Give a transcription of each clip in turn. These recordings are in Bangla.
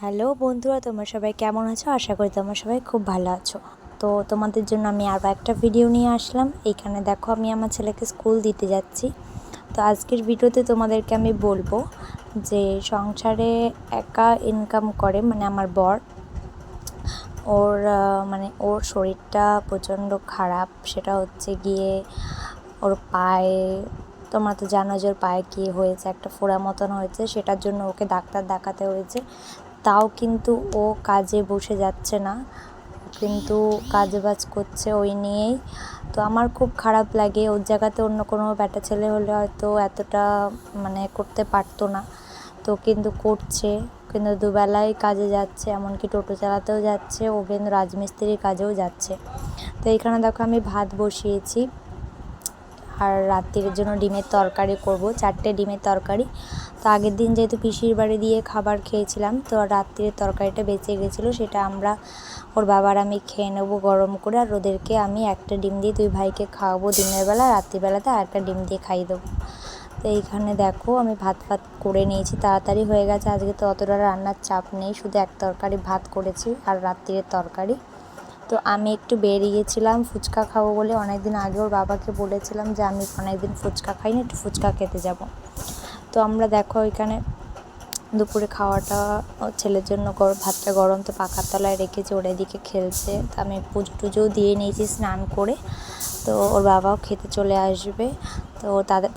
হ্যালো বন্ধুরা, তোমরা সবাই কেমন আছো? আশা করি তোমরা সবাই খুব ভালো আছো। তো তোমাদের জন্য আমি আরও একটা ভিডিও নিয়ে আসলাম। এইখানে দেখো, আমি আমার ছেলেকে স্কুল দিতে যাচ্ছি। তো আজকের ভিডিওতে তোমাদেরকে আমি বলবো যে সংসারে একা ইনকাম করে মানে আমার বর, ওর শরীরটা প্রচণ্ড খারাপ। সেটা হচ্ছে গিয়ে ওর পায়ে, তোমরা তো জানো যে ওর পায়ে কী হয়েছে, একটা ফোড়া মতন হয়েছে। সেটার জন্য ওকে ডাক্তার দেখাতে হয়েছে। তাও কিন্তু ও কাজে বসে যাচ্ছে না, কিন্তু কাজবাজ করছে ওই নিয়েই। তো আমার খুব খারাপ লাগে। ওর জায়গাতে অন্য কোনো ব্যাটা ছেলে হলে হয়তো এতটা করতে পারতো না। তো কিন্তু করছে, কিন্তু দুবেলায় কাজে যাচ্ছে, এমনকি টোটো চালাতেও যাচ্ছে, ও কিন্তু রাজমিস্ত্রির কাজেও যাচ্ছে। তো এইখানে দেখো আমি ভাত বসিয়েছি, আর রাত্রির জন্য ডিমের তরকারি করব, 4টে ডিমের তরকারি। তো আগের দিন যেহেতু পিসির বাড়ি দিয়ে খাবার খেয়েছিলাম, তো রাত্রির তরকারিটা বেঁচে গেছিলো, সেটা আমরা ওর বাবার আমি খেয়ে নেবো গরম করে। আর ওদেরকে আমি একটা ডিম দিয়ে 2 ভাইকে খাওয়াবো দিনের বেলা, রাত্রিবেলাতে আর একটা ডিম দিয়ে খাইয়ে দেবো। তো এইখানে দেখো আমি ভাত করে নিয়েছি, তাড়াতাড়ি হয়ে গেছে। আজকে তো অতটা রান্নার চাপ নেই, শুধু এক তরকারি ভাত করেছি আর রাত্রির তরকারি। তো আমি একটু বেরিয়েছিলাম ফুচকা খাবো বলে। অনেক দিন আগে ওর বাবাকে বলেছিলাম যে আমি অনেক দিন ফুচকা খাইনি, একটু ফুচকা খেতে যাব। তো আমরা দেখো এখানে দুপুরে খাওয়াটা ছেলের জন্য ভাতটা গরম তো পাখার তলায় রেখেছি, ওর এদিকে খেলছে। তো আমি পুজো টুজোও দিয়ে নিয়েছি স্নান করে। তো ওর বাবাও খেতে চলে আসবে। তো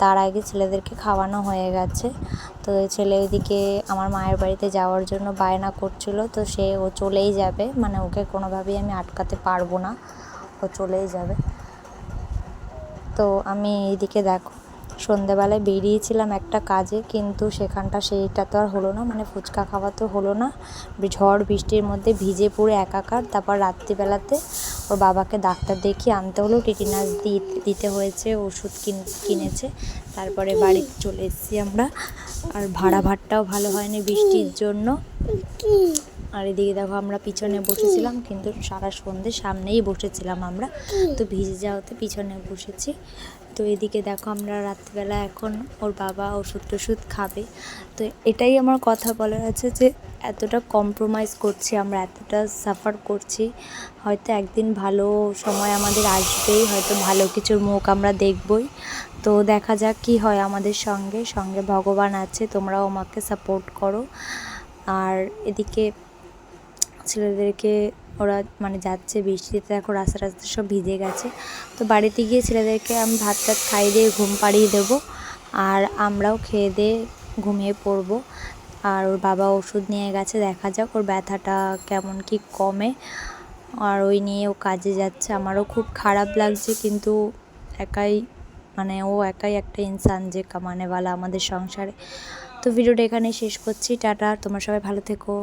তার আগে ছেলেদেরকে খাওয়ানো হয়ে গেছে। তো ছেলে ওইদিকে আমার মায়ের বাড়িতে যাওয়ার জন্য বায়না করছিল। তো ও চলেই যাবে, ওকে কোনোভাবেই আমি আটকাতে পারবো না, ও চলেই যাবে। তো আমি এইদিকে দেখো সন্ধেবেলায় বেরিয়েছিলাম একটা কাজে, কিন্তু সেইটা তো আর হলো না, ফুচকা খাওয়া তো হলো না। ঝড় বৃষ্টির মধ্যে ভিজে পুরো একাকার। তারপর রাত্রিবেলাতে ওর বাবাকে ডাক্তার দেখিয়ে আনতে হলো, টিটিনাস দিতে হয়েছে, ওষুধ কিনেছে। তারপরে বাড়িতে চলে এসেছি আমরা। আর ভাতটাও ভালো হয়নি বৃষ্টির জন্য। আর এদিকে দেখো আমরা পিছনে বসেছিলাম, কিন্তু সারা সন্ধ্যে সামনেই বসেছিলাম আমরা, তো ভিজে যাওয়াতে পিছনে বসেছি। তো এদিকে দেখো আমরা রাত্রিবেলা এখন ওর বাবা ওষুধ খাবে। তো এটাই আমার কথা বলার আছে যে এতটা কম্প্রোমাইজ করছি আমরা, এতটা সাফার করছি। হয়তো একদিন ভালো সময় আমাদের আসবেই, হয়তো ভালো কিছুর মুখ আমরা দেখবই। তো দেখা যাক কি হয় আমাদের সঙ্গে ভগবান আছে, তোমরাও আমাকে সাপোর্ট করো। আর এদিকে ছেলেদেরকে ওরা যাচ্ছে বৃষ্টিতে, দেখো রাস্তা সব ভিজে গেছে। তো বাড়িতে গিয়ে ছেলেদেরকে আমি ভাত খাইয়ে দিয়ে ঘুম পাড়িয়ে দেবো, আর আমরাও খেয়ে দিয়ে ঘুমিয়ে পড়বো। আর ওর বাবা ওষুধ নিয়ে গেছে, দেখা যাক ওর ব্যথাটা কেমন কি কমে। আর ওই নিয়ে ও কাজে যাচ্ছে। আমারও খুব খারাপ লাগছে, কিন্তু ও একাই একটা ইনসান যে কামানেওয়ালা আমাদের সংসারে। তো ভিডিওটা এখানে শেষ করছি, টাটা, তোমরা সবাই ভালো থেকো।